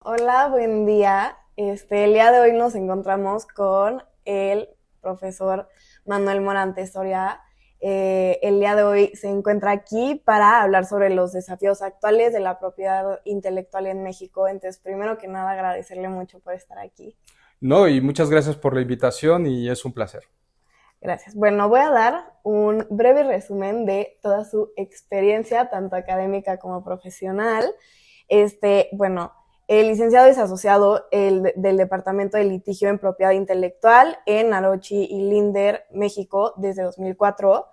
Hola, buen día. El día de hoy nos encontramos con el profesor Manuel Morante Soria. El día de hoy se encuentra aquí para hablar sobre los desafíos actuales de la propiedad intelectual en México. Entonces, primero que nada, agradecerle mucho por estar aquí. No, y muchas gracias por la invitación y es un placer. Gracias. Bueno, voy a dar un breve resumen de toda su experiencia, tanto académica como profesional. Bueno, el licenciado es asociado del Departamento de Litigio en Propiedad Intelectual en Arochi y Linder, México, desde 2004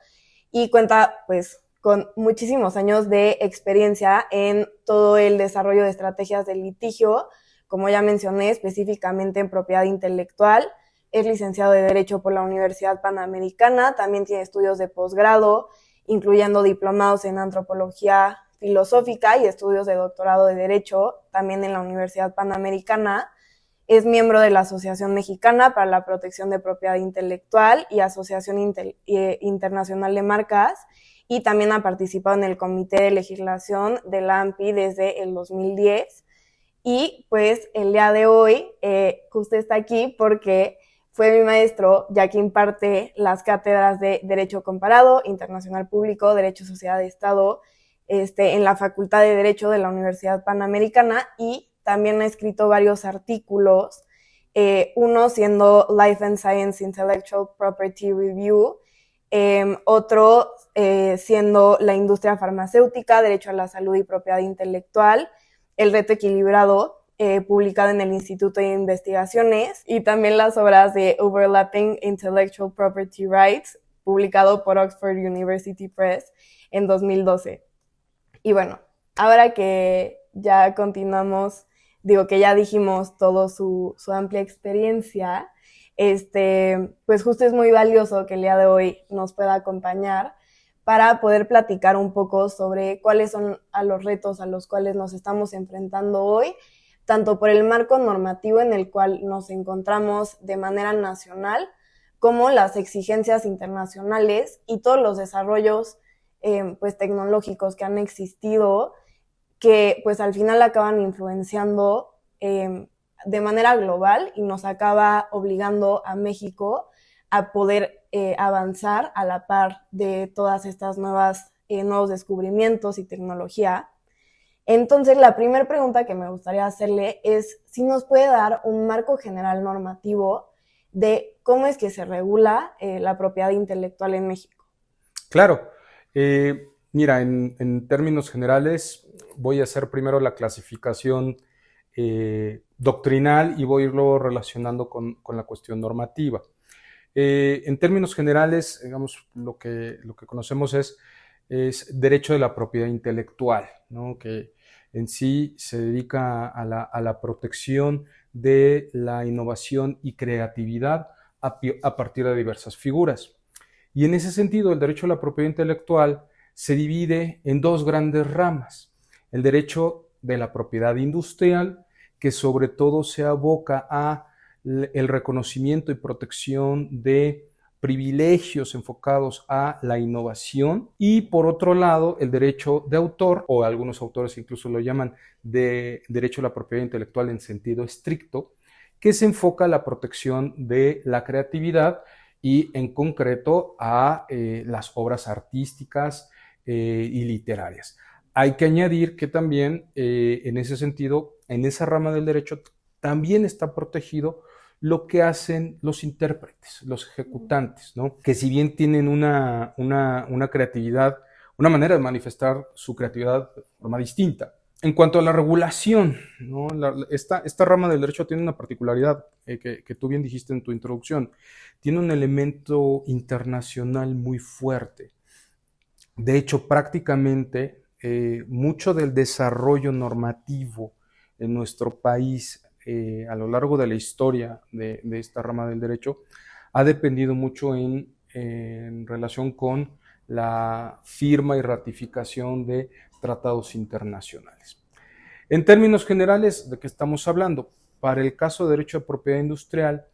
y cuenta, pues, con muchísimos años de experiencia en todo el desarrollo de estrategias de litigio, como ya mencioné, específicamente en propiedad intelectual. Es licenciado de Derecho por la Universidad Panamericana, también tiene estudios de posgrado, incluyendo diplomados en Antropología Filosófica y estudios de doctorado de Derecho, también en la Universidad Panamericana. Es miembro de la Asociación Mexicana para la Protección de Propiedad Intelectual y Asociación Internacional de Marcas, y también ha participado en el Comité de Legislación de la AMPI desde el 2010. Y pues el día de hoy justo está aquí porque fue mi maestro, ya que imparte las cátedras de Derecho Comparado, Internacional Público, Derecho Sociedad de Estado, en la Facultad de Derecho de la Universidad Panamericana, y también ha escrito varios artículos, uno siendo Life and Science Intellectual Property Review, otro siendo La Industria Farmacéutica, Derecho a la Salud y Propiedad Intelectual, El Reto Equilibrado, publicado en el Instituto de Investigaciones, y también las obras de Overlapping Intellectual Property Rights, publicado por Oxford University Press en 2012. Y bueno, ahora que ya continuamos, digo que ya dijimos todo su amplia experiencia, pues justo es muy valioso que el día de hoy nos pueda acompañar para poder platicar un poco sobre cuáles son a los retos a los cuales nos estamos enfrentando hoy, tanto por el marco normativo en el cual nos encontramos de manera nacional, como las exigencias internacionales y todos los desarrollos pues tecnológicos que han existido, que pues al final acaban influenciando de manera global y nos acaba obligando a México a poder avanzar a la par de todas estas nuevos descubrimientos y tecnología. Entonces, la primera pregunta que me gustaría hacerle es si nos puede dar un marco general normativo de cómo es que se regula la propiedad intelectual en México. Claro, mira, en términos generales voy a hacer primero la clasificación doctrinal y voy a irlo relacionando con la cuestión normativa. En términos generales, digamos, lo que conocemos es derecho de la propiedad intelectual, ¿no? Que en sí se dedica a la protección de la innovación y creatividad a partir de diversas figuras. Y en ese sentido, el derecho a la propiedad intelectual se divide en dos grandes ramas. El derecho de la propiedad industrial, que sobre todo se aboca a el reconocimiento y protección de privilegios enfocados a la innovación, y por otro lado el derecho de autor, o algunos autores incluso lo llaman de derecho a la propiedad intelectual en sentido estricto, que se enfoca a la protección de la creatividad y en concreto a las obras artísticas y literarias. Hay que añadir que también en ese sentido, en esa rama del derecho, también está protegido lo que hacen los intérpretes, los ejecutantes, ¿no? Que si bien tienen una creatividad, una manera de manifestar su creatividad de forma distinta. En cuanto a la regulación, ¿no? Esta rama del derecho tiene una particularidad que tú bien dijiste en tu introducción. Tiene un elemento internacional muy fuerte. De hecho, prácticamente mucho del desarrollo normativo en nuestro país a lo largo de la historia de esta rama del derecho ha dependido mucho en relación con la firma y ratificación de tratados internacionales. En términos generales, ¿de qué estamos hablando? Para el caso de derecho de propiedad industrial,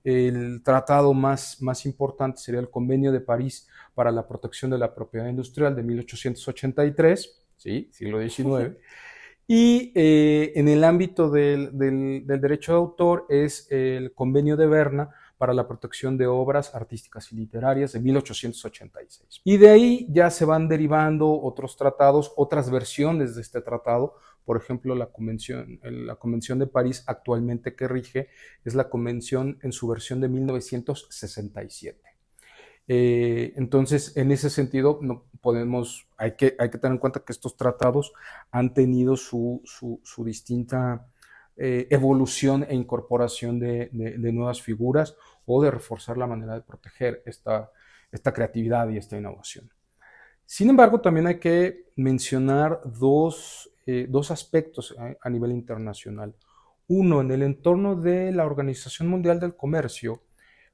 el tratado más importante sería el Convenio de París para la protección de la propiedad industrial de 1883, ¿sí? Siglo XIX, Y en el ámbito del derecho de autor es el Convenio de Berna para la protección de obras artísticas y literarias de 1886. Y de ahí ya se van derivando otros tratados, otras versiones de este tratado. Por ejemplo, la Convención de París actualmente que rige es la Convención en su versión de 1967. Entonces, en ese sentido, no podemos, hay que tener en cuenta que estos tratados han tenido su distinta evolución e incorporación de nuevas figuras o de reforzar la manera de proteger esta creatividad y esta innovación. Sin embargo, también hay que mencionar dos aspectos a nivel internacional. Uno, en el entorno de la Organización Mundial del Comercio,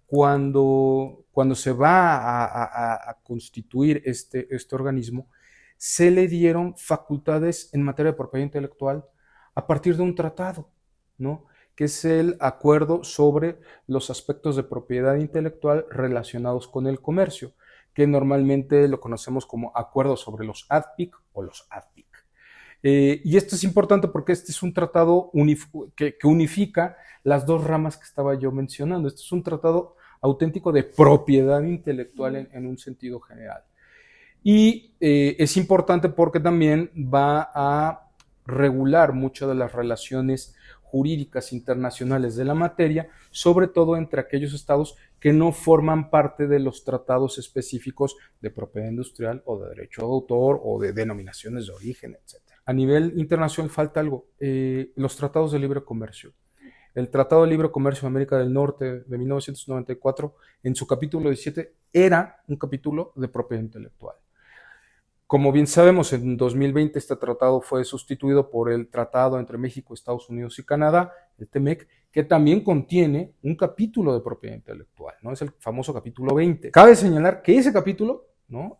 cuando se va a constituir este organismo, se le dieron facultades en materia de propiedad intelectual a partir de un tratado, ¿no? Que es el Acuerdo sobre los aspectos de propiedad intelectual relacionados con el comercio, que normalmente lo conocemos como Acuerdo sobre los ADPIC o los ADPIC. Y esto es importante porque este es un tratado que unifica las dos ramas que estaba yo mencionando. Este es un tratado auténtico de propiedad intelectual en un sentido general. Y es importante porque también va a regular muchas de las relaciones jurídicas internacionales de la materia, sobre todo entre aquellos estados que no forman parte de los tratados específicos de propiedad industrial o de derecho de autor o de denominaciones de origen, etc. A nivel internacional falta algo, los tratados de libre comercio. El Tratado de Libre Comercio de América del Norte de 1994, en su capítulo 17, era un capítulo de propiedad intelectual. Como bien sabemos, en 2020 este tratado fue sustituido por el Tratado entre México, Estados Unidos y Canadá, el TEMEC, que también contiene un capítulo de propiedad intelectual, ¿no? Es el famoso capítulo 20. Cabe señalar que ese capítulo, ¿no?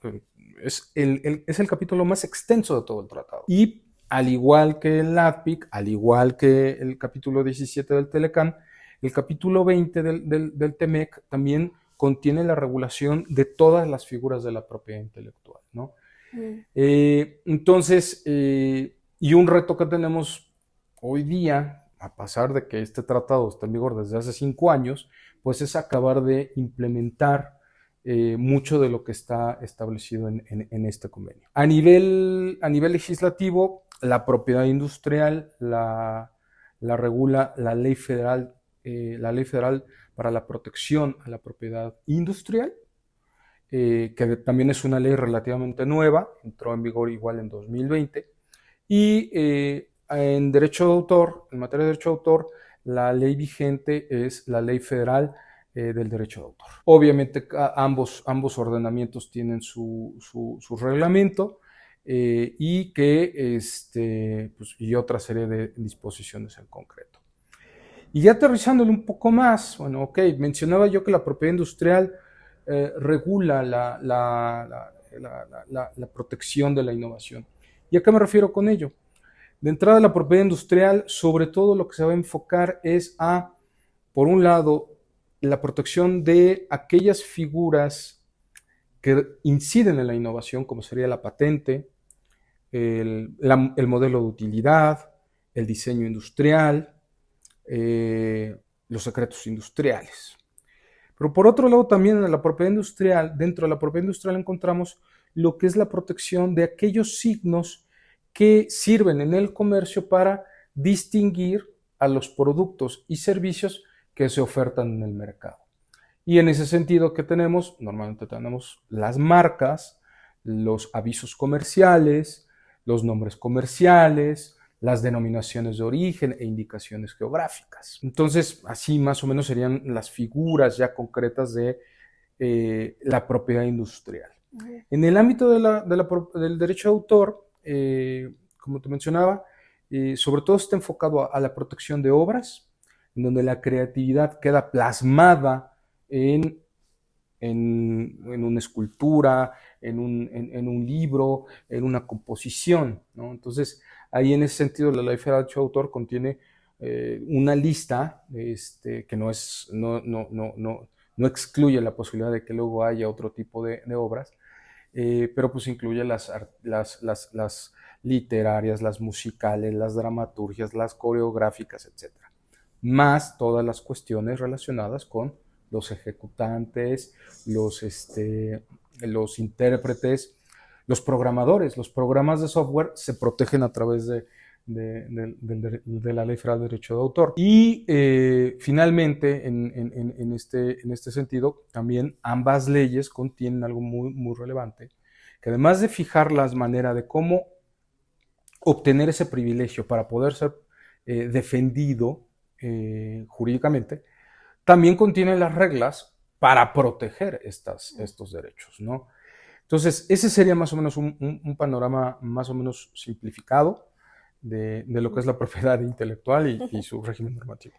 es el capítulo más extenso de todo el tratado. Y al igual que el ADPIC, al igual que el capítulo 17 del TELECAN, el capítulo 20 del TEMEC también contiene la regulación de todas las figuras de la propiedad intelectual, ¿no? Entonces, y un reto que tenemos hoy día, a pesar de que este tratado está en vigor desde hace 5 años, pues es acabar de implementar mucho de lo que está establecido en este convenio. A nivel legislativo, la propiedad industrial la regula la ley federal para la protección a la propiedad industrial, que también es una ley relativamente nueva, entró en vigor igual en 2020, y en derecho de autor, en materia de derecho de autor, la ley vigente es la Ley Federal del Derecho de Autor. Obviamente ambos ordenamientos tienen su reglamento y y otra serie de disposiciones en concreto. Y ya aterrizándole un poco más, bueno, ok, mencionaba yo que la propiedad industrial regula la protección de la innovación. ¿Y a qué me refiero con ello? De entrada, la propiedad industrial, sobre todo lo que se va a enfocar es a, por un lado, la protección de aquellas figuras que inciden en la innovación, como sería la patente, el modelo de utilidad, el diseño industrial, los secretos industriales. Pero por otro lado, también en la propiedad industrial, dentro de la propiedad industrial encontramos lo que es la protección de aquellos signos que sirven en el comercio para distinguir a los productos y servicios que se ofertan en el mercado. Y en ese sentido, ¿qué tenemos? Normalmente tenemos las marcas, los avisos comerciales, los nombres comerciales, las denominaciones de origen e indicaciones geográficas. Entonces, así más o menos serían las figuras ya concretas de la propiedad industrial. En el ámbito del derecho de autor, como te mencionaba, sobre todo está enfocado a la protección de obras, en donde la creatividad queda plasmada en una escultura, en un libro, en una composición, ¿no? Entonces, ahí en ese sentido la Ley Federal de Derecho de Autor contiene una lista que no excluye la posibilidad de que luego haya otro tipo de obras, pero pues incluye las literarias, las musicales, las dramaturgias, las coreográficas, etcétera. Más todas las cuestiones relacionadas con los ejecutantes, los intérpretes, los programadores. Los programas de software se protegen a través de la Ley Federal de Derecho de Autor. Y finalmente, en este sentido, también ambas leyes contienen algo muy, muy relevante, que además de fijar las maneras de cómo obtener ese privilegio para poder ser defendido jurídicamente, también contiene las reglas para proteger estos derechos, ¿no? Entonces, ese sería más o menos un panorama más o menos simplificado de lo que es la propiedad intelectual y su régimen normativo.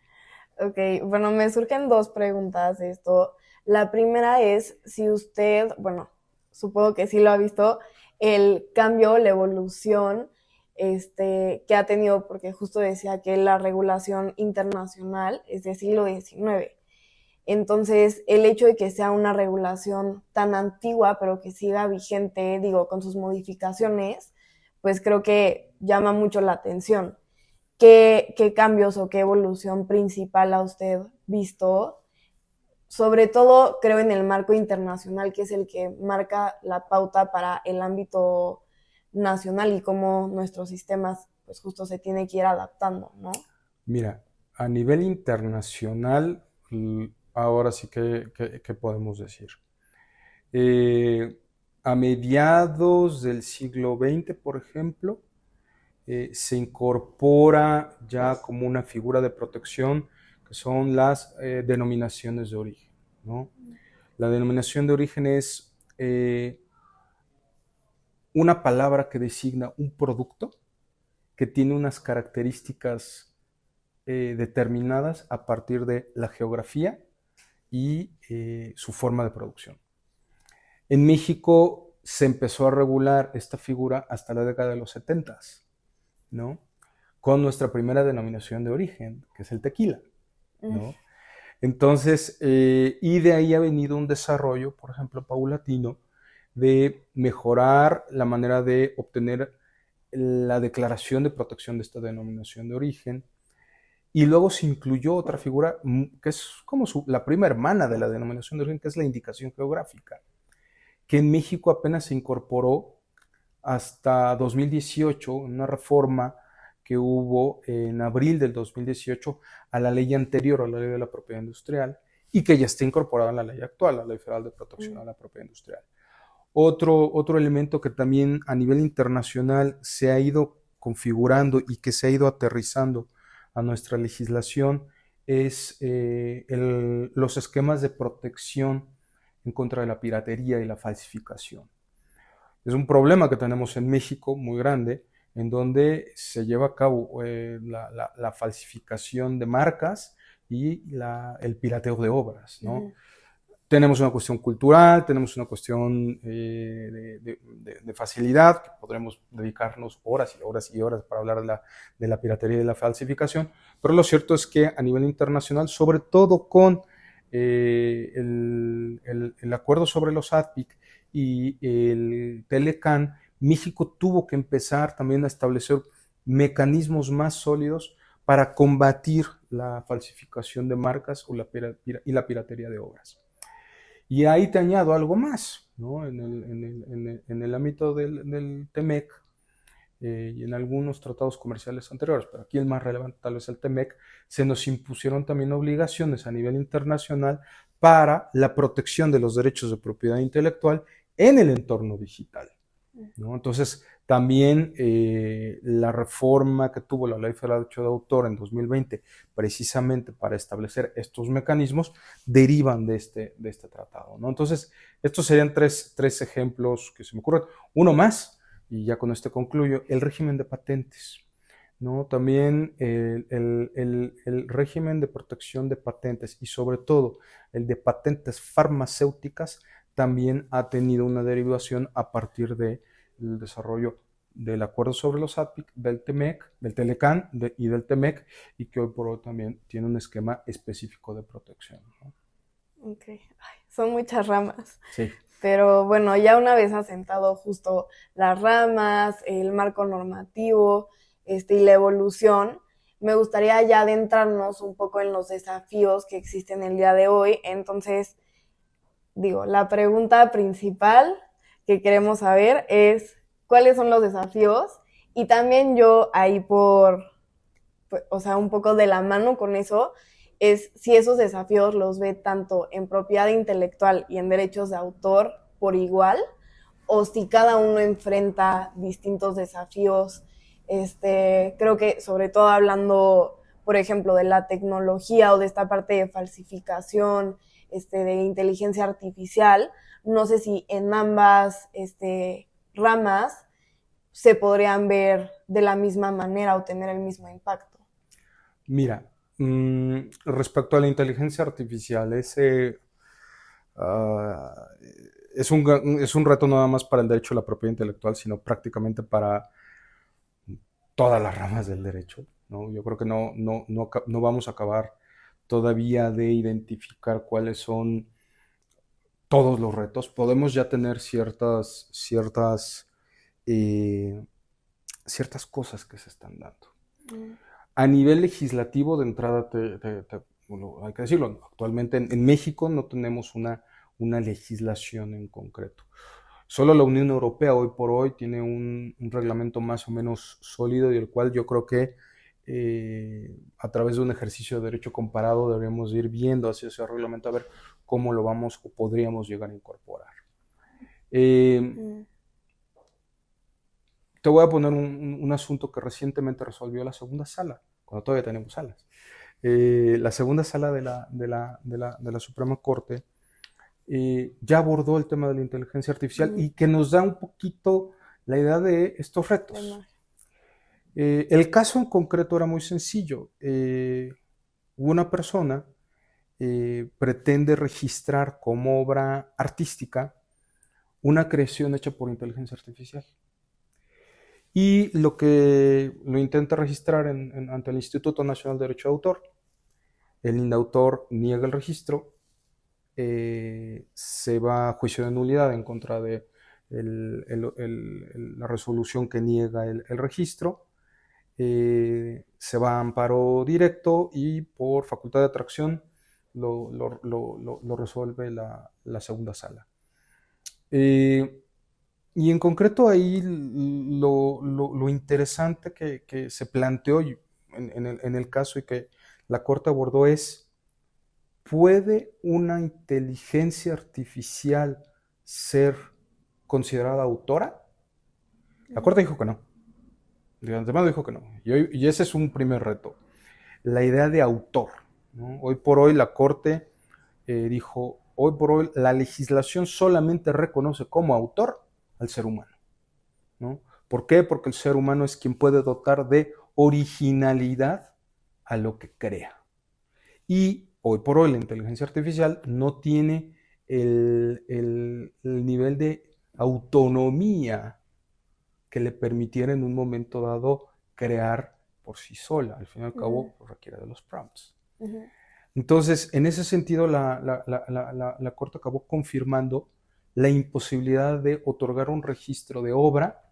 Ok, bueno, me surgen dos preguntas de esto. La primera es si usted, bueno, supongo que sí lo ha visto, el cambio, la evolución que ha tenido, porque justo decía que la regulación internacional es del siglo XIX. Entonces, el hecho de que sea una regulación tan antigua, pero que siga vigente, digo, con sus modificaciones, pues creo que llama mucho la atención. ¿Qué cambios o qué evolución principal ha usted visto? Sobre todo, creo, en el marco internacional, que es el que marca la pauta para el ámbito nacional y cómo nuestros sistemas, pues justo se tiene que ir adaptando, ¿no? Mira, a nivel internacional, ahora sí que podemos decir. A mediados del siglo XX, por ejemplo, se incorpora ya como una figura de protección que son las denominaciones de origen, ¿no? La denominación de origen es una palabra que designa un producto que tiene unas características determinadas a partir de la geografía y su forma de producción. En México se empezó a regular esta figura hasta la década de los 70, ¿no? Con nuestra primera denominación de origen, que es el tequila, ¿no? Entonces, y de ahí ha venido un desarrollo, por ejemplo, paulatino, de mejorar la manera de obtener la declaración de protección de esta denominación de origen. Y luego se incluyó otra figura que es como la prima hermana de la denominación de origen, que es la indicación geográfica, que en México apenas se incorporó hasta 2018, una reforma que hubo en abril del 2018 a la ley anterior, a la ley de la propiedad industrial, y que ya está incorporada en la ley actual, la Ley Federal de Protección a la Propiedad Industrial. Otro elemento que también a nivel internacional se ha ido configurando y que se ha ido aterrizando a nuestra legislación es los esquemas de protección en contra de la piratería y la falsificación. Es un problema que tenemos en México muy grande, en donde se lleva a cabo la falsificación de marcas y el pirateo de obras, ¿no? Tenemos una cuestión cultural, tenemos una cuestión de facilidad, que podremos dedicarnos horas y horas y horas para hablar de la piratería y de la falsificación, pero lo cierto es que a nivel internacional, sobre todo con el acuerdo sobre los ADPIC y el Telecan, México tuvo que empezar también a establecer mecanismos más sólidos para combatir la falsificación de marcas y la piratería de obras. Y ahí te añado algo más, ¿no? En el ámbito del TEMEC y en algunos tratados comerciales anteriores, pero aquí el más relevante tal vez el TEMEC, se nos impusieron también obligaciones a nivel internacional para la protección de los derechos de propiedad intelectual en el entorno digital, ¿no? Entonces, también la reforma que tuvo la Ley Federal de Derecho de Autor en 2020, precisamente para establecer estos mecanismos, derivan de este tratado, ¿no? Entonces, estos serían tres ejemplos que se me ocurren. Uno más, y ya con este concluyo, el régimen de patentes, ¿no? También el régimen de protección de patentes y sobre todo el de patentes farmacéuticas también ha tenido una derivación a partir del desarrollo del acuerdo sobre los ADPIC, del TEMEC, del Telecan y del TEMEC, y que hoy por hoy también tiene un esquema específico de protección, ¿no? Ok, ay, son muchas ramas. Sí. Pero bueno, ya una vez asentado justo las ramas, el marco normativo, y la evolución, me gustaría ya adentrarnos un poco en los desafíos que existen el día de hoy. Entonces, digo, la pregunta principal que queremos saber es cuáles son los desafíos, y también yo ahí o sea, un poco de la mano con eso, es si esos desafíos los ve tanto en propiedad intelectual y en derechos de autor por igual, o si cada uno enfrenta distintos desafíos. Creo que sobre todo hablando, por ejemplo, de la tecnología o de esta parte de falsificación, de inteligencia artificial, no sé si en ambas ramas se podrían ver de la misma manera o tener el mismo impacto. Mira, respecto a la inteligencia artificial, ah, es un reto no nada más para el derecho a la propiedad intelectual, sino prácticamente para todas las ramas del derecho, ¿no? Yo creo que no vamos a acabar todavía de identificar cuáles son todos los retos. Podemos ya tener eh, ciertas cosas que se están dando. A nivel legislativo, de entrada, bueno, hay que decirlo, actualmente en México no tenemos una legislación en concreto. Solo la Unión Europea hoy por hoy tiene un reglamento más o menos sólido, y el cual yo creo que a través de un ejercicio de derecho comparado deberíamos ir viendo hacia ese reglamento a ver cómo lo vamos o podríamos llegar a incorporar. Te voy a poner un asunto que recientemente resolvió la segunda sala, cuando todavía tenemos salas. La segunda sala de la Suprema Corte ya abordó el tema de la inteligencia artificial y que nos da un poquito la idea de estos retos. El caso en concreto era muy sencillo. Una persona pretende registrar como obra artística una creación hecha por inteligencia artificial. Y lo intenta registrar ante el Instituto Nacional de Derecho de Autor. El INDAUTOR niega el registro, se va a juicio de nulidad en contra de la resolución que niega el registro, se va a amparo directo y por facultad de atracción lo resuelve la segunda sala. Y en concreto ahí lo interesante que se planteó en el caso y que la Corte abordó es: ¿puede una inteligencia artificial ser considerada autora? La Corte dijo que no. De antemano dijo que no. Y ese es un primer reto. La idea de autor, ¿no? Hoy por hoy la Corte dijo, hoy por hoy la legislación solamente reconoce como autor al ser humano, ¿no? ¿Por qué? Porque el ser humano es quien puede dotar de originalidad a lo que crea. Y hoy por hoy la inteligencia artificial no tiene el nivel de autonomía que le permitiera en un momento dado crear por sí sola. Al fin y al cabo, requiere de los prompts. Entonces, en ese sentido, la Corte acabó confirmando la imposibilidad de otorgar un registro de obra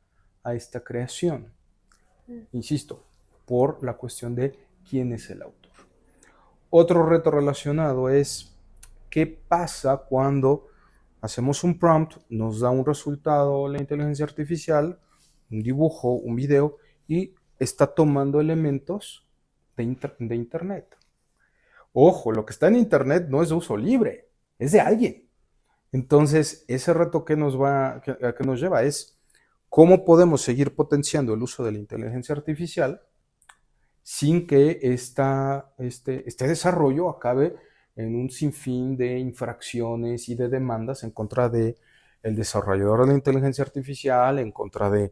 a esta creación. Insisto, por la cuestión de quién es el autor. Otro reto relacionado es qué pasa cuando hacemos un prompt, nos da un resultado la inteligencia artificial, un dibujo, un video, y está tomando elementos de Internet. Ojo, lo que está en Internet no es de uso libre, es de alguien. Entonces, ese reto que nos lleva es cómo podemos seguir potenciando el uso de la inteligencia artificial sin que este desarrollo acabe en un sinfín de infracciones y de demandas en contra del desarrollador de la inteligencia artificial, en contra del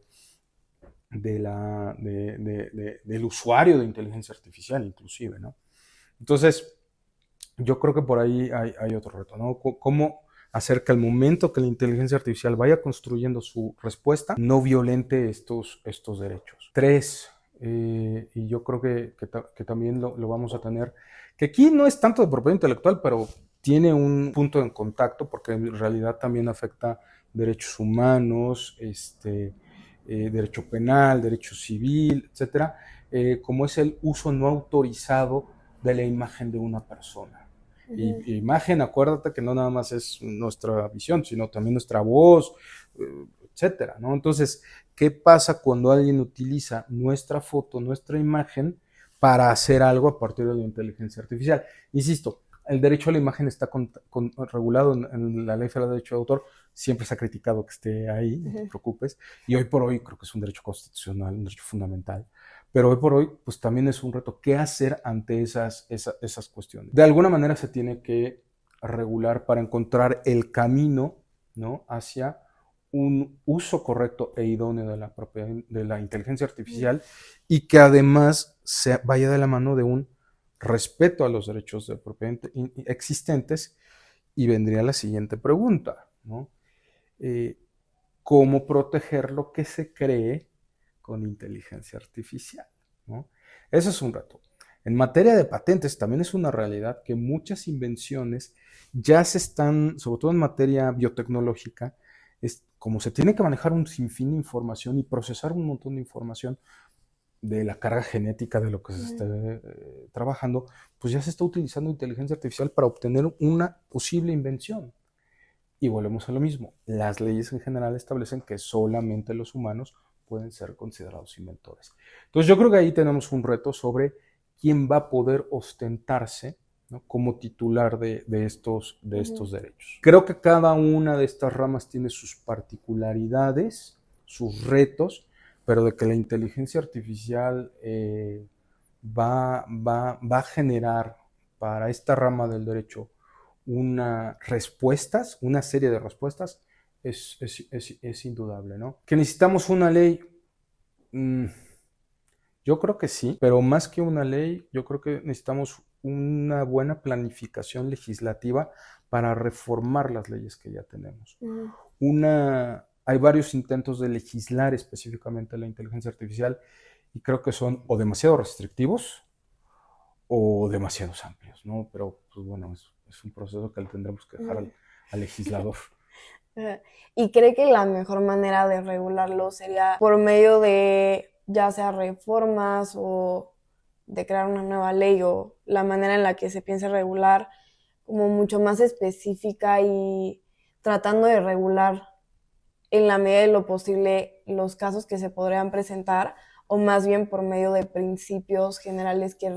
usuario de inteligencia artificial inclusive, ¿no? Entonces, yo creo que por ahí hay otro reto, ¿no? ¿Cómo hacer que al momento que la inteligencia artificial vaya construyendo su respuesta, no violente estos derechos? 3, y yo creo que también lo vamos a tener, que aquí no es tanto de propiedad intelectual, pero tiene un punto en contacto porque en realidad también afecta derechos humanos, derecho penal, derecho civil, etcétera, como es el uso no autorizado de la imagen de una persona. Y imagen, acuérdate que no nada más es nuestra visión, sino también nuestra voz, etcétera, ¿no? Entonces, ¿qué pasa cuando alguien utiliza nuestra foto, nuestra imagen para hacer algo a partir de la inteligencia artificial? Insisto, el derecho a la imagen está regulado en la Ley Federal de Derecho de Autor, siempre se ha criticado que esté ahí, no te preocupes, y hoy por hoy creo que es un derecho constitucional, un derecho fundamental, pero hoy por hoy pues también es un reto, ¿qué hacer ante esas cuestiones? De alguna manera se tiene que regular para encontrar el camino, ¿no?, hacia un uso correcto e idóneo de la propiedad de la inteligencia artificial y que además se vaya de la mano de un respeto a los derechos de propiedad existentes. Y vendría la siguiente pregunta, ¿no? ¿Cómo proteger lo que se cree con inteligencia artificial, ¿no? Ese es un reto. En materia de patentes también es una realidad que muchas invenciones ya se están, sobre todo en materia biotecnológica, como se tiene que manejar un sinfín de información y procesar un montón de información de la carga genética de lo que se está trabajando, pues ya se está utilizando inteligencia artificial para obtener una posible invención. Y volvemos a lo mismo, las leyes en general establecen que solamente los humanos pueden ser considerados inventores. Entonces yo creo que ahí tenemos un reto sobre quién va a poder ostentarse, ¿no?, como titular de estos derechos. Creo que cada una de estas ramas tiene sus particularidades, sus retos, pero de que la inteligencia artificial va a generar para esta rama del derecho una serie de respuestas, es indudable, ¿no? ¿Que necesitamos una ley? Yo creo que sí, pero más que una ley, yo creo que necesitamos una buena planificación legislativa para reformar las leyes que ya tenemos. Hay varios intentos de legislar específicamente la inteligencia artificial y creo que son o demasiado restrictivos o demasiado amplios, ¿no? Pero, pues bueno, es un proceso que le tendremos que dejar al legislador. ¿Y cree que la mejor manera de regularlo sería por medio de ya sea reformas o de crear una nueva ley, o la manera en la que se piense regular como mucho más específica y tratando de regular en la medida de lo posible los casos que se podrían presentar, o más bien por medio de principios generales que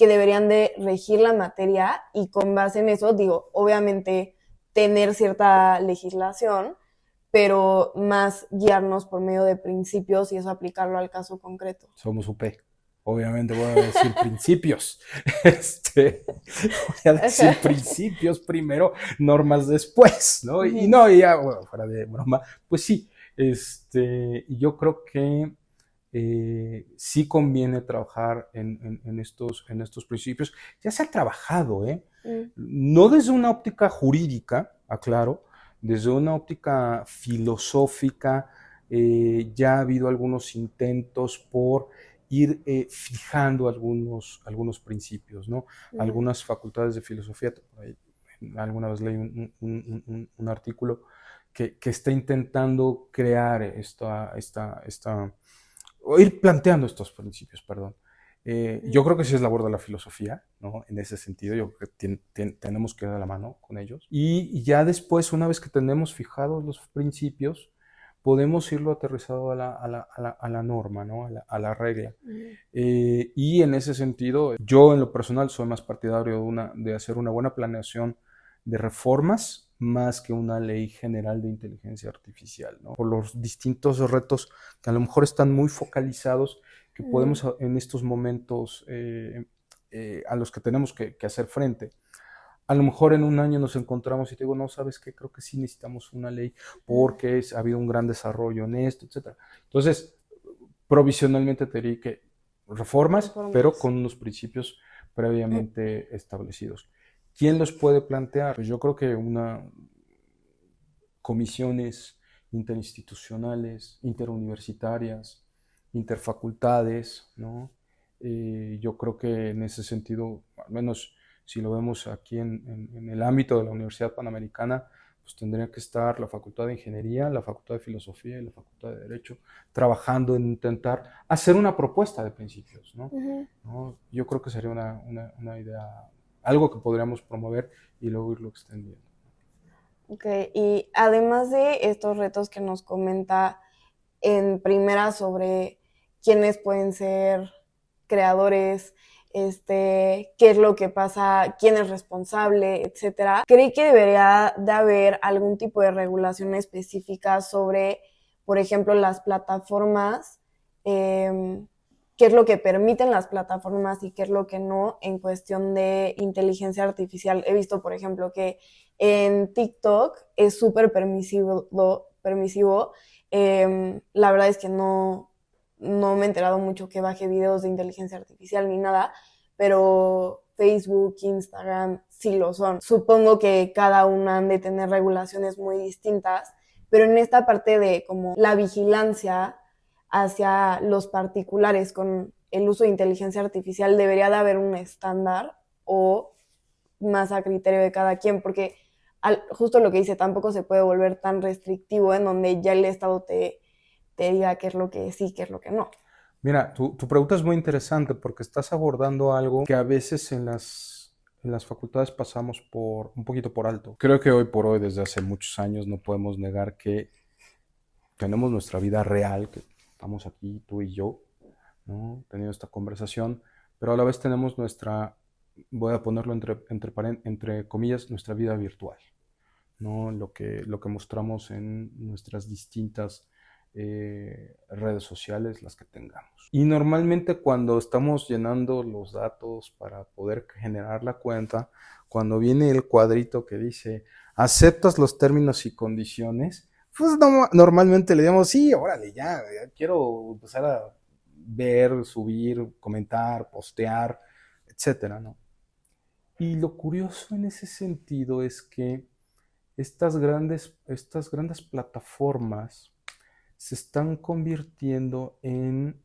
deberían de regir la materia, y con base en eso, digo, obviamente tener cierta legislación, pero más guiarnos por medio de principios y eso aplicarlo al caso concreto? Somos UP. Obviamente voy a decir principios. Voy a decir principios primero, normas después, ¿no? Y no, ya, bueno, fuera de broma, pues sí, yo creo que sí conviene trabajar en estos principios. Ya se ha trabajado, no desde una óptica jurídica, aclaro, desde una óptica filosófica. Ya ha habido algunos intentos por ir fijando algunos principios, ¿no? Algunas facultades de filosofía. Alguna vez leí un artículo que está intentando crear o ir planteando estos principios, perdón. Yo creo que sí es labor de la filosofía, ¿no? En ese sentido, yo creo que tenemos que ir de la mano con ellos. Y ya después, una vez que tenemos fijados los principios, podemos irlo aterrizado a la norma, ¿no? A la regla. Y en ese sentido, yo en lo personal soy más partidario de hacer una buena planeación de reformas más que una ley general de inteligencia artificial, ¿no? Por los distintos retos que a lo mejor están muy focalizados, que podemos en estos momentos a los que tenemos que hacer frente. A lo mejor en un año nos encontramos y te digo, no, ¿sabes qué? Creo que sí necesitamos una ley porque ha habido un gran desarrollo en esto, etc. Entonces, provisionalmente te diría que reformas, pero con unos principios previamente establecidos. ¿Quién los puede plantear? Pues yo creo que comisiones interinstitucionales, interuniversitarias, interfacultades, ¿no? Yo creo que en ese sentido, al menos Si lo vemos aquí en el ámbito de la Universidad Panamericana, pues tendría que estar la Facultad de Ingeniería, la Facultad de Filosofía y la Facultad de Derecho trabajando en intentar hacer una propuesta de principios, ¿no? Ujú. ¿No? Yo creo que sería una idea, algo que podríamos promover y luego irlo extendiendo. Ok, y además de estos retos que nos comenta en primera sobre quiénes pueden ser creadores, qué es lo que pasa, quién es responsable, etcétera. Creí que debería de haber algún tipo de regulación específica sobre, por ejemplo, las plataformas, qué es lo que permiten las plataformas y qué es lo que no en cuestión de inteligencia artificial. He visto, por ejemplo, que en TikTok es súper permisivo. La verdad es que no me he enterado mucho que baje videos de inteligencia artificial ni nada, pero Facebook, Instagram sí lo son. Supongo que cada una han de tener regulaciones muy distintas, pero en esta parte de como la vigilancia hacia los particulares con el uso de inteligencia artificial debería de haber un estándar o más a criterio de cada quien, porque justo lo que dice, tampoco se puede volver tan restrictivo en donde ya el Estado te diga qué es lo que sí, qué es lo que no. Mira, tu pregunta es muy interesante porque estás abordando algo que a veces en las facultades pasamos un poquito por alto. Creo que hoy por hoy, desde hace muchos años, no podemos negar que tenemos nuestra vida real, que estamos aquí, tú y yo, ¿no? Teniendo esta conversación, pero a la vez tenemos voy a ponerlo entre comillas, nuestra vida virtual, ¿no? Lo que mostramos en nuestras distintas redes sociales, las que tengamos. Y normalmente cuando estamos llenando los datos para poder generar la cuenta, cuando viene el cuadrito que dice, ¿aceptas los términos y condiciones? Pues normalmente le digamos, sí, órale, ya quiero empezar a ver, subir, comentar, postear, etcétera, ¿no? Y lo curioso en ese sentido es que estas grandes plataformas se están convirtiendo en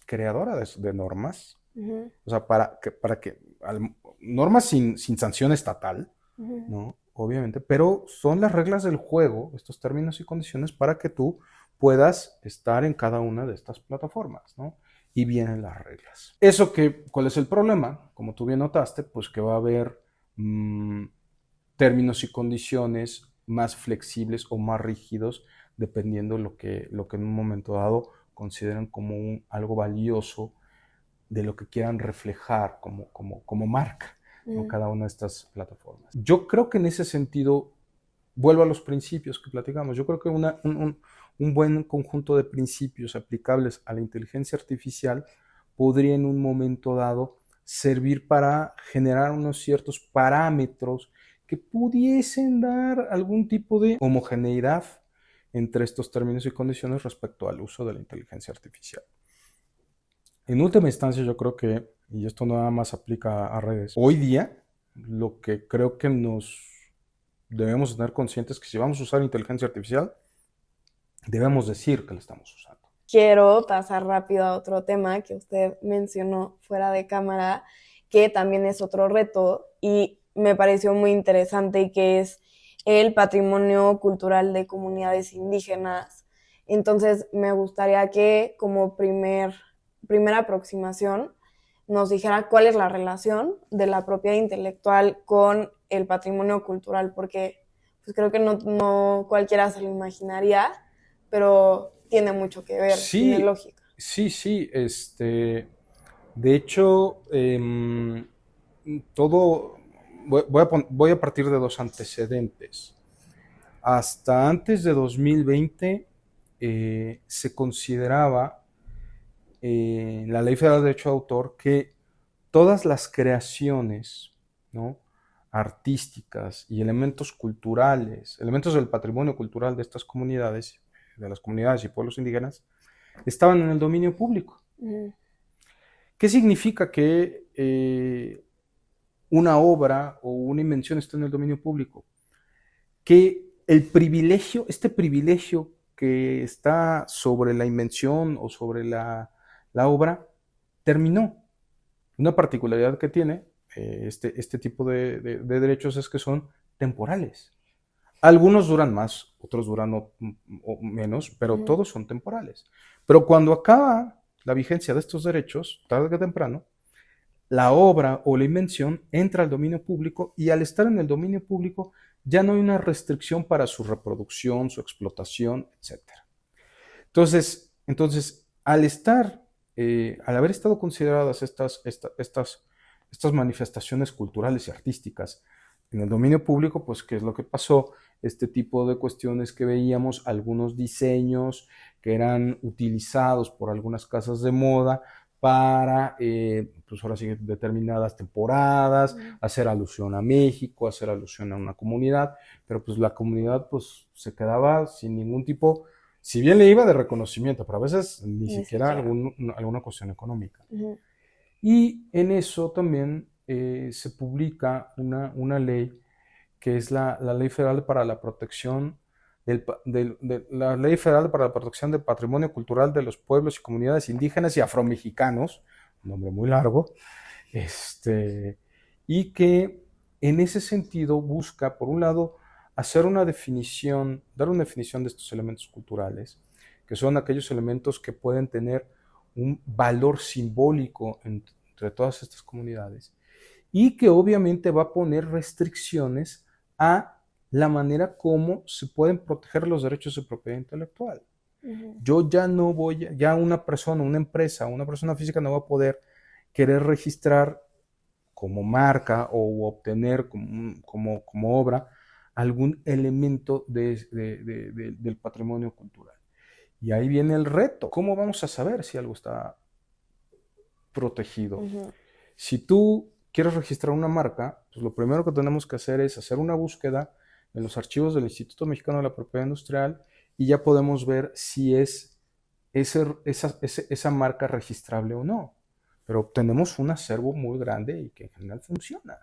creadoras de normas, Uh-huh. o sea, normas sin sanción estatal, Uh-huh. ¿no? Obviamente, pero son las reglas del juego, estos términos y condiciones para que tú puedas estar en cada una de estas plataformas, ¿no? Y vienen las reglas. ¿Cuál es el problema? Como tú bien notaste, pues que va a haber términos y condiciones más flexibles o más rígidos dependiendo lo que en un momento dado consideren como algo valioso de lo que quieran reflejar como marca, ¿no? Cada una de estas plataformas. Yo creo que en ese sentido, vuelvo a los principios que platicamos, yo creo que un buen conjunto de principios aplicables a la inteligencia artificial podría en un momento dado servir para generar unos ciertos parámetros que pudiesen dar algún tipo de homogeneidad entre estos términos y condiciones respecto al uso de la inteligencia artificial. En última instancia, yo creo que, y esto nada más aplica a redes, hoy día lo que creo que nos debemos tener conscientes es que si vamos a usar inteligencia artificial, debemos decir que la estamos usando. Quiero pasar rápido a otro tema que usted mencionó fuera de cámara, que también es otro reto y me pareció muy interesante y que es el patrimonio cultural de comunidades indígenas. Entonces me gustaría que como primera aproximación nos dijera cuál es la relación de la propiedad intelectual con el patrimonio cultural, porque pues creo que no cualquiera se lo imaginaría, pero tiene mucho que ver, tiene lógica. Sí. De hecho, voy a partir de dos antecedentes. Hasta antes de 2020 se consideraba la Ley Federal de Derecho de Autor que todas las creaciones, ¿no?, artísticas y elementos culturales, elementos del patrimonio cultural de estas comunidades, de las comunidades y pueblos indígenas, estaban en el dominio público. ¿Qué significa que una obra o una invención esté en el dominio público? Que este privilegio que está sobre la invención o sobre la obra, terminó. Una particularidad que tiene este tipo de derechos es que son temporales. Algunos duran más, otros duran o menos, pero todos son temporales. Pero cuando acaba la vigencia de estos derechos, tarde que temprano, la obra o la invención entra al dominio público y al estar en el dominio público ya no hay una restricción para su reproducción, su explotación, etc. Entonces al haber estado consideradas estas manifestaciones culturales y artísticas en el dominio público, pues, ¿qué es lo que pasó? Este tipo de cuestiones que veíamos, algunos diseños que eran utilizados por algunas casas de moda para, pues ahora sí, determinadas temporadas, hacer alusión a México, hacer alusión a una comunidad, pero pues la comunidad pues se quedaba sin ningún tipo, si bien le iba de reconocimiento, pero a veces ni siquiera alguna cuestión económica. Y en eso también se publica una ley que es la Ley Federal para la Protección la Ley Federal para la Protección del Patrimonio Cultural de los Pueblos y Comunidades Indígenas y Afromexicanos, un nombre muy largo, y que en ese sentido busca, por un lado, hacer una definición, dar una definición de estos elementos culturales, que son aquellos elementos que pueden tener un valor simbólico entre todas estas comunidades, y que obviamente va a poner restricciones a la manera como se pueden proteger los derechos de propiedad intelectual. Yo ya no voy, ya una persona, una empresa, una persona física no va a poder querer registrar como marca o obtener como obra algún elemento del patrimonio cultural. Y ahí viene el reto. ¿Cómo vamos a saber si algo está protegido? Si tú quieres registrar una marca, pues lo primero que tenemos que hacer es hacer una búsqueda en los archivos del Instituto Mexicano de la Propiedad Industrial y ya podemos ver si es esa marca registrable o no. Pero tenemos un acervo muy grande y que en general funciona.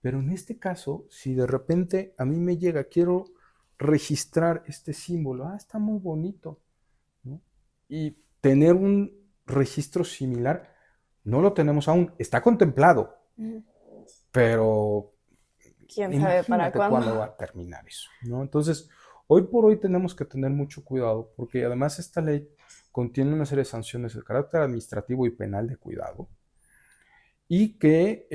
Pero en este caso, si de repente a mí me llega, quiero registrar este símbolo, está muy bonito, ¿no? Y tener un registro similar, no lo tenemos aún, está contemplado, pero quién sabe para cuándo va a terminar eso, ¿no? Entonces, hoy por hoy tenemos que tener mucho cuidado porque además esta ley contiene una serie de sanciones de carácter administrativo y penal de cuidado y que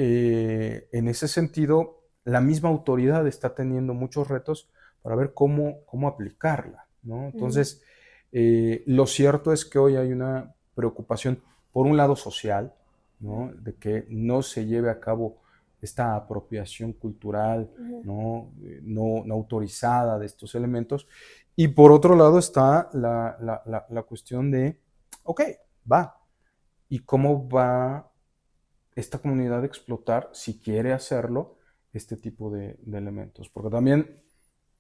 en ese sentido la misma autoridad está teniendo muchos retos para ver cómo aplicarla, ¿no? Entonces, lo cierto es que hoy hay una preocupación, por un lado social, ¿no? De que no se lleve a cabo esta apropiación cultural no autorizada de estos elementos, y por otro lado está la cuestión de, ok, va, ¿y cómo va esta comunidad a explotar, si quiere hacerlo, este tipo de elementos? Porque también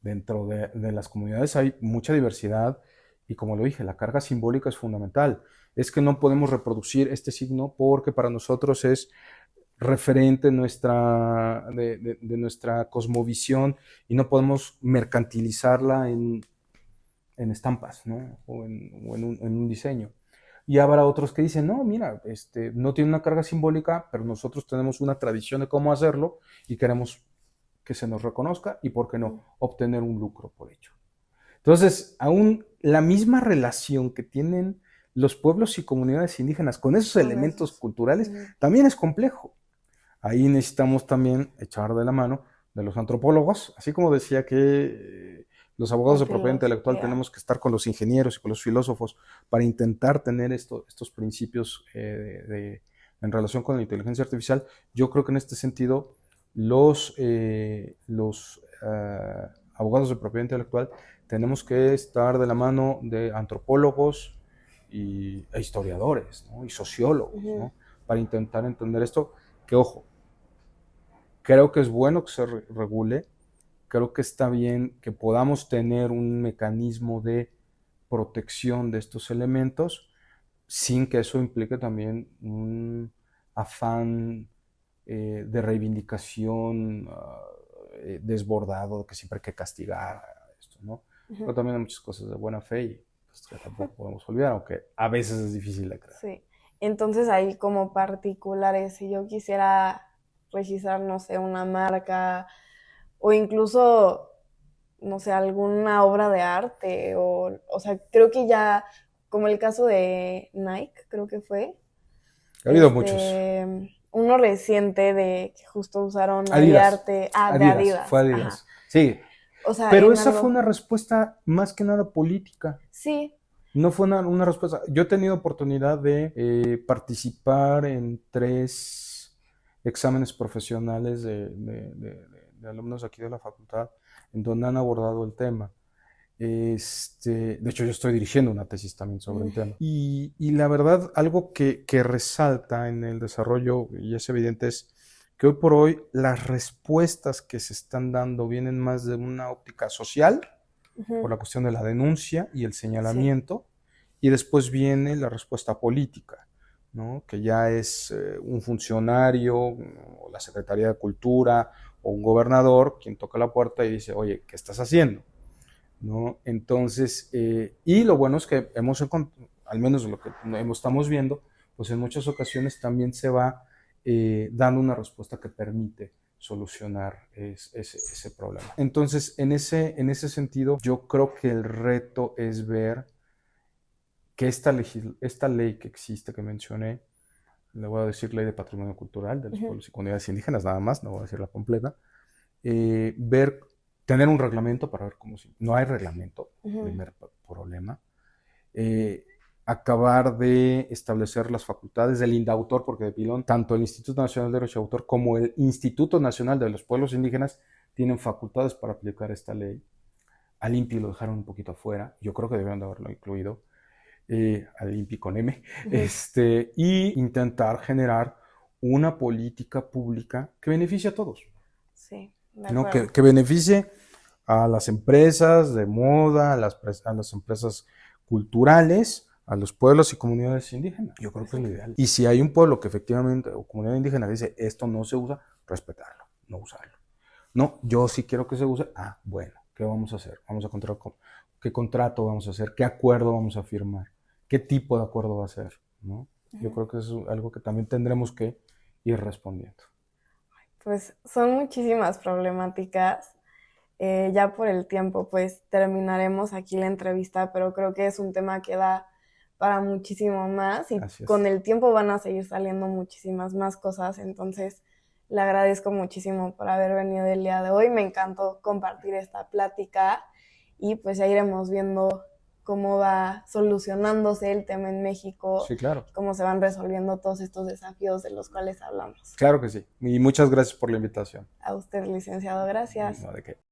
dentro de las comunidades hay mucha diversidad y, como lo dije, la carga simbólica es fundamental. Es que no podemos reproducir este signo porque para nosotros es referente de nuestra cosmovisión y no podemos mercantilizarla en estampas, ¿no? o en un diseño. Y habrá otros que dicen, no, mira, no tiene una carga simbólica, pero nosotros tenemos una tradición de cómo hacerlo y queremos que se nos reconozca y, ¿por qué no?, obtener un lucro por ello. Entonces, aún la misma relación que tienen los pueblos y comunidades indígenas con esos elementos culturales también es complejo. Ahí necesitamos también echar de la mano de los antropólogos, así como decía que los abogados de propiedad intelectual tenemos que estar con los ingenieros y con los filósofos para intentar tener estos principios en relación con la inteligencia artificial. Yo creo que en este sentido los abogados de propiedad intelectual tenemos que estar de la mano de antropólogos e historiadores, ¿no? Y sociólogos, ¿no? Para intentar entender esto, que ojo, creo que es bueno que se regule, creo que está bien que podamos tener un mecanismo de protección de estos elementos sin que eso implique también un afán de reivindicación desbordado, que siempre hay que castigar esto, ¿no? Pero también hay muchas cosas de buena fe y pues, que tampoco podemos olvidar, aunque a veces es difícil de creer. Sí, entonces ahí como particulares, si yo quisiera registrar, no sé, una marca o incluso, no sé, alguna obra de arte o sea, creo que ya, como el caso de Nike, creo que fue, Ha habido muchos. uno reciente de que justo usaron ahí Adidas, arte, de Adidas, fue Adidas, ajá. Adidas. Sí, O sea, pero en esa fue algo, una respuesta más que nada política. sí, No fue una respuesta. Yo he tenido oportunidad de participar en 3 exámenes profesionales de alumnos aquí de la facultad en donde han abordado el tema. De hecho, yo estoy dirigiendo una tesis también sobre el tema. Y la verdad, algo que resalta en el desarrollo, y es evidente, es que hoy por hoy las respuestas que se están dando vienen más de una óptica social, por la cuestión de la denuncia y el sí, señalamiento, y después viene la respuesta política, ¿no? Que ya es un funcionario, o la Secretaría de Cultura, o un gobernador quien toca la puerta y dice, oye, ¿qué estás haciendo? ¿No? Entonces, y lo bueno es que hemos encontrado, al menos lo que estamos viendo, pues en muchas ocasiones también se va dando una respuesta que permite solucionar ese problema. Entonces, en ese sentido, yo creo que el reto es ver que esta ley que existe, que mencioné, le voy a decir Ley de Patrimonio Cultural de los Pueblos y Comunidades Indígenas, nada más, no voy a decir la completa, ver, tener un reglamento para ver cómo si no hay reglamento, primer problema, eh, acabar de establecer las facultades del INDAUTOR, porque de pilón, tanto el Instituto Nacional de Derecho de Autor como el Instituto Nacional de los Pueblos Indígenas tienen facultades para aplicar esta ley. Al INPI lo dejaron un poquito afuera, yo creo que debieron de haberlo incluido, al INPI con M, y intentar generar una política pública que beneficie a todos. sí, de ¿No? acuerdo. Que beneficie a las empresas de moda, a las empresas culturales, a los pueblos y comunidades indígenas. Yo creo que es lo ideal. Y si hay un pueblo que efectivamente, o comunidad indígena, dice esto no se usa, respetarlo, no usarlo. No, yo sí quiero que se use. Bueno, ¿qué vamos a hacer? Vamos a encontrar qué contrato vamos a hacer, qué acuerdo vamos a firmar, qué tipo de acuerdo va a ser, ¿no? Yo creo que eso es algo que también tendremos que ir respondiendo. Pues son muchísimas problemáticas. Ya por el tiempo, pues terminaremos aquí la entrevista, pero creo que es un tema que da para muchísimo más y Así con es. el tiempo van a seguir saliendo muchísimas más cosas. Entonces, le agradezco muchísimo por haber venido el día de hoy. Me encantó compartir esta plática y pues ya iremos viendo cómo va solucionándose el tema en México, Sí, claro. cómo se van resolviendo todos estos desafíos de los cuales hablamos. Claro que sí. Y muchas gracias por la invitación. A usted, licenciado, gracias. No, de qué.